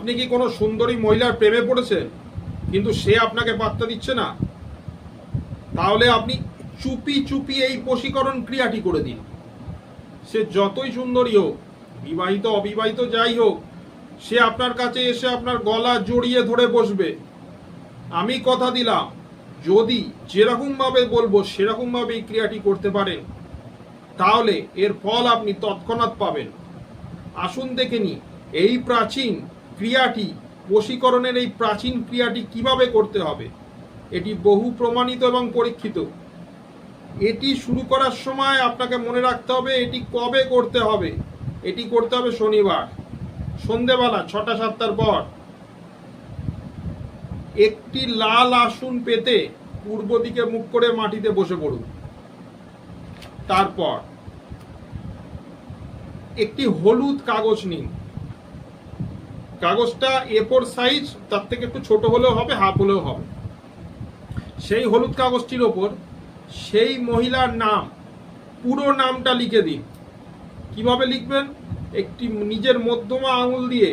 আপনি কি কোনো সুন্দরী মহিলার প্রেমে পড়েছেন কিন্তু সে আপনাকে পাত্তা দিচ্ছে না? তাহলে আপনি চুপি চুপি এই বশীকরণ ক্রিয়াটি করে দিন। সে যতই সুন্দরী হোক, বিবাহিত অবিবাহিত যাই হোক, সে আপনার কাছে এসে আপনার গলা জড়িয়ে ধরে বসবে। আমি কথা দিলাম, যদি যেরকম ভাবে বলবো সেরকম ভাবে এই ক্রিয়াটি করতে পারেন, তাহলে এর ফল আপনি তৎক্ষণাৎ পাবেন। আসুন দেখে নি এই প্রাচীন ক্রিয়াটি, বশীকরণের এই প্রাচীন ক্রিয়াটি কিভাবে করতে হবে। এটি বহু প্রমাণিত এবং পরীক্ষিত। এটি শুরু করার সময় আপনাকে মনে রাখতে হবে এটি কবে করতে হবে। এটি করতে হবে শনিবার সন্ধেবেলা 6টা-7টার পর। একটি লাল আসন পেতে পূর্ব দিকে মুখ করে মাটিতে বসে পড়ুন। তারপর একটি হলুদ কাগজ নিন। কাগজটা A4 সাইজ, তার থেকে একটু ছোট হলেও হবে, হাফ হলেও হবে। সেই হলুদ কাগজটির ওপর সেই মহিলার নাম, পুরো নামটা লিখে দিন। কিভাবে লিখবেন? একটি নিজের মধ্যমা আঙুল দিয়ে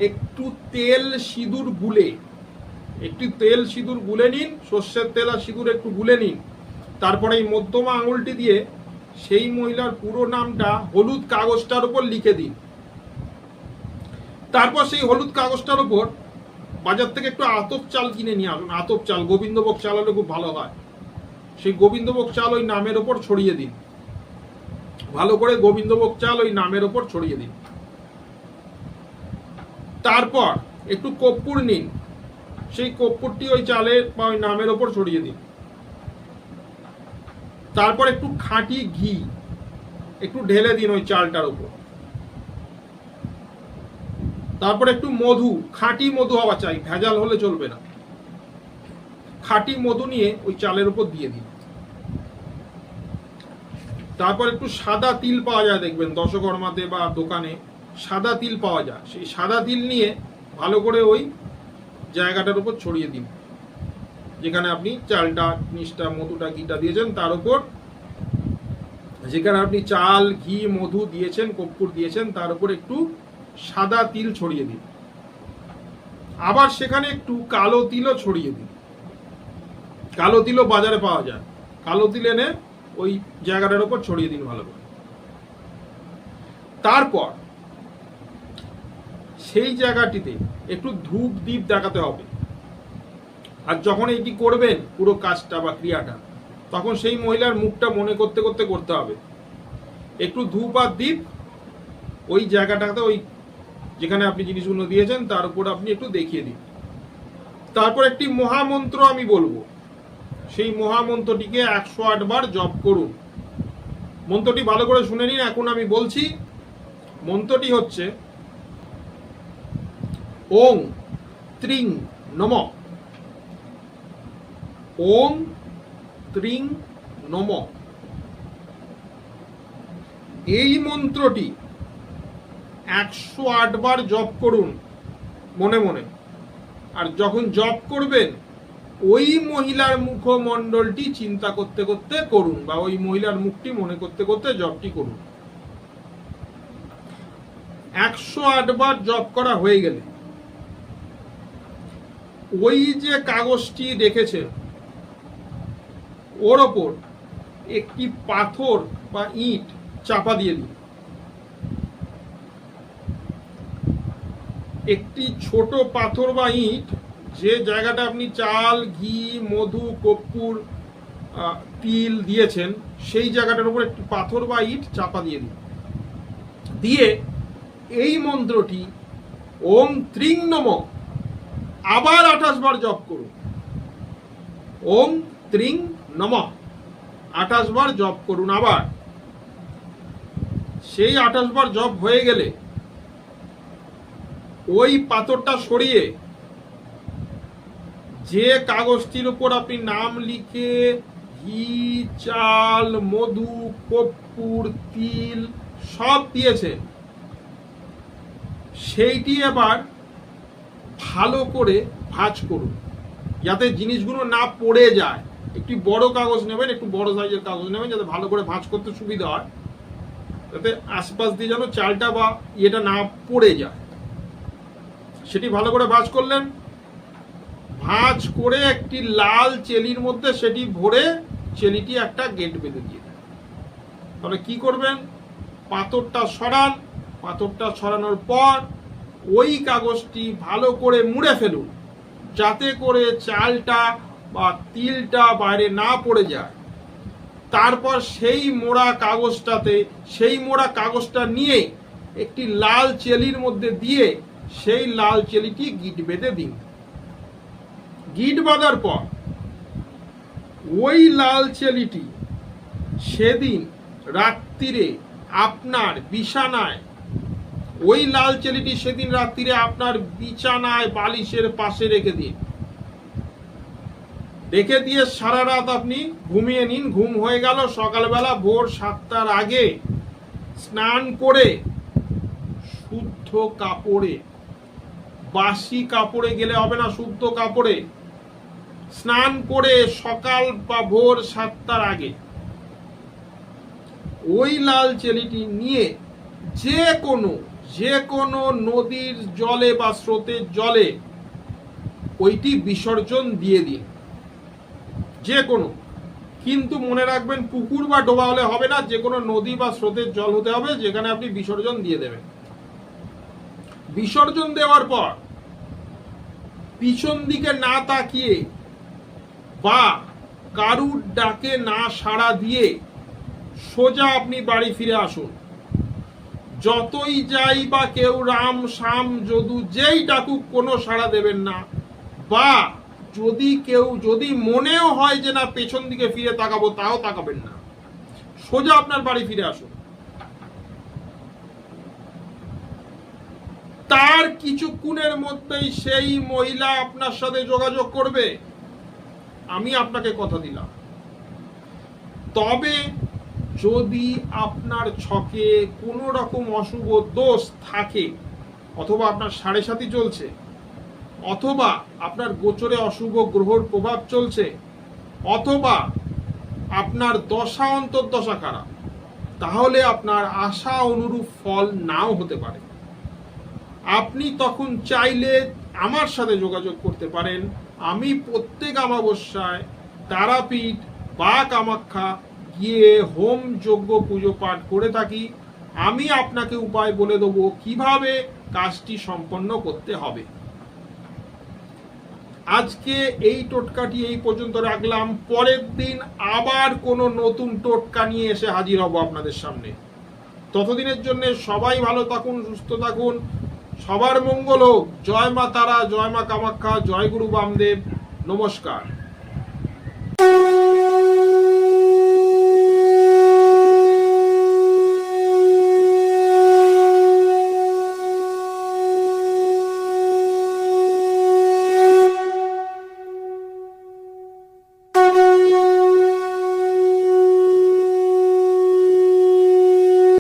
একটু তেল সিঁদুর গুলে নিন, সর্ষের তেল আর সিঁদুর একটু গুলে নিন। তারপরে এই মধ্যমা আঙুলটি দিয়ে সেই মহিলার পুরো নামটা হলুদ কাগজটার উপর লিখে দিন। তারপর সেই হলুদ কাগজটার উপর বাজার থেকে একটু আতপ চাল কিনে নিয়ে আসুন। আতপ চাল, গোবিন্দভোগ চাল হলে খুব ভালো হয়। সেই গোবিন্দভোগ চাল ওই নামের ওপর ছড়িয়ে দিন। ভালো করে গোবিন্দভোগ চাল ওই নামের ওপর ছড়িয়ে দিন। তারপর একটু কর্পূর নিন, সেই কর্পূরটি ওই চালের বা ওই নামের ওপর ছড়িয়ে দিন। তারপর একটু খাঁটি ঘি একটু ঢেলে দিন ওই চালটার উপর। তারপর একটু মধু, খাঁটি মধু হওয়া চাই, ভেজাল হলে চলবে না। খাঁটি মধু নিয়ে ওই চালের উপর দিয়ে দিন। তারপর একটু সাদা তিল পাওয়া যায়, দেখবেন দশকর্মাতে বা দোকানে সাদা তিল পাওয়া যায়। সেই সাদা তিল নিয়ে ভালো করে ওই জায়গাটার উপর ছড়িয়ে দিন, যেখানে আপনি চালটা, জিনিসটা, মধুটা, ঘিটা দিয়েছেন তার উপর। যেখানে আপনি চাল, ঘি, মধু দিয়েছেন, কর্পূর দিয়েছেন, তার উপর একটু সাদা তিল ছড়িয়ে দিন। আবার সেখানে একটু কালো তিলও ছড়িয়ে দিন। কালো তিলও বাজারে পাওয়া যায়। কালো তিল এনে ওই জায়গাটার উপর ছড়িয়ে দিন ভালো করে। তারপর সেই জায়গাটিতে একটু ধূপ দ্বীপ দেখাতে হবে। আর যখন এটি করবেন পুরো কাজটা বা ক্রিয়াটা, তখন সেই মহিলার মুখটা মনে করতে করতে করতে হবে। একটু ধূপ আর দ্বীপ ওই জায়গাটাতে, ওই যেখানে আপনি জিনিসগুলো দিয়েছেন তার উপর আপনি একটু দেখিয়ে দিন। তারপর একটি মহামন্ত্র আমি বলবো, সেই মহামন্ত্রটিকে 108 বার জপ করুন। মন্ত্রটি ভালো করে শুনে নিন, এখন আমি বলছি। মন্ত্রটি হচ্ছে ওং ত্রিং নমঃ। ওং ত্রিং নমঃ। এই মন্ত্রটি 108 বার জপ করুন মনে মনে। আর যখন জপ করবেন ওই মহিলার মুখমণ্ডলটি চিন্তা করতে করতে করুন, বা ওই মহিলার মুখটি মনে করতে করতে জপটি করুন। 108 বার জপ করা হয়ে গেলে ওই যে কাগজটি রেখেছেন ওর ওপর একটি পাথর বা ইট চাপা দিয়ে দিন। একটি ছোট পাথর বা ইট, যে জায়গাটা আপনি চাল, ঘি, মধু, কর্পূর, তিল দিয়েছেন, সেই জায়গাটার উপর একটি পাথর বা ইট চাপা দিয়ে দিন। দিয়ে এই মন্ত্রটি ওং ত্রিং নমঃ আবার 28 বার জপ করুন। ওং ত্রিং নমঃ 28 বার জপ করুন। আবার সেই 28 বার জপ হয়ে গেলে ওই পাথরটা সরিয়ে যে কাগজটির উপর আপনি নাম লিখে ঘি, চাল, মধু, কর্পূর, তিল সব দিয়েছেন, সেইটি এবার ভালো করে ভাঁজ করুন, যাতে জিনিসগুলো না পড়ে যায়। একটি বড় কাগজ নেবেন, একটু বড় সাইজের কাগজ নেবেন, যাতে ভালো করে ভাঁজ করতে সুবিধা হয়, যাতে আশপাশ দিয়ে যেন চালটা বা ইয়েটা না পড়ে যায়। সেটি ভালো করে ভাঁজ করলেন, ভাঁজ করে একটি লাল চেলির মধ্যে সেটি ভরে চেলিটি একটা গেট বেঁধে দিয়ে দেন। তাহলে কি করবেন, পাথরটা সরান, পাথরটা সরানোর পর ওই কাগজটি ভালো করে মুড়ে ফেলুন, যাতে করে চালটা বা তিলটা বাইরে না পড়ে যায়। তারপর সেই মোড়া কাগজটা নিয়ে একটি লাল চেলির মধ্যে দিয়ে সেই লাল চেলিটি গিট বেঁধে দিন। গিট বাঁধার পর ওই লাল চেলিটি সেদিন রাত্রিরে আপনার বিছানায়, ওই লাল চেলিটি সেদিন রাত্রিরে আপনার বিছানায় বালিশের পাশে রেখে দিন। রেখে দিয়ে সারা রাত আপনি ঘুমিয়ে নিন। ঘুম হয়ে গেল, সকালবেলা ভোর 7টার আগে স্নান করে শুদ্ধ কাপড়ে, বাসি কাপড়ে গেলে হবে না, শুদ্ধ কাপড়ে স্নান করে সকাল বা ভোর 7টার আগে ওই লাল চেলিটি নিয়ে যে কোনো নদীর জলে বা স্রোতের জলে ওইটি বিসর্জন দিয়ে দিন, যে কোনো। কিন্তু মনে রাখবেন, পুকুর বা ডোবা হলে হবে না, যে কোনো নদী বা স্রোতের জল হতে হবে, যেখানে আপনি বিসর্জন দিয়ে দেবেন। বিসর্জন দেওয়ার পর পিছন দিকে না তাকিয়ে বা কারুর ডাকে না সাড়া দিয়ে সোজা আপনি বাড়ি ফিরে আসুন। যতই যাই বা কেউ রাম শাম যদু যেই ডাকুক কোনো সাড়া দেবেন না, বা যদি মনেও হয় যে না পেছন দিকে ফিরে তাকাবো, তাও তাকাবেন না, সোজা আপনার বাড়ি ফিরে আসুন। তার কিছুক্ষণের মধ্যেই সেই মহিলা আপনার সাথে যোগাযোগ করবে, আমি আপনাকে কথা দিলাম। তবে যদি আপনার ছকে কোনো রকম অশুভ দোষ থাকে, অথবা আপনার 7.5 চলছে, অথবা আপনার গোচরে অশুভ গ্রহর প্রভাব চলছে, অথবা আপনার দশা অন্তর্দশা খারাপ, তাহলে আপনার আশা অনুরূপ ফল নাও হতে পারে। আপনি তখন চাইলে আমার সাথে যোগাযোগ করতে পারেন। আমি প্রত্যেক অমাবস্যায় তারাপীঠ বা কামাখ্যা গিয়ে হোম যজ্ঞ পুজো পাঠ করে থাকি। আমি আপনাকে উপায় বলে দেবো কিভাবে কাজটি সম্পন্ন করতে হবে। আজকে এই টোটকাটি এই পর্যন্ত রাখলাম। পরের দিন আবার কোনো নতুন টোটকা নিয়ে এসে হাজির হব আপনাদের সামনে। ততদিনের জন্য সবাই ভালো থাকুন, সুস্থ থাকুন, সবার মঙ্গল হোক। জয় মা তারা, জয় মা কামাখ্যা, জয় গুরু বামদেব। নমস্কার।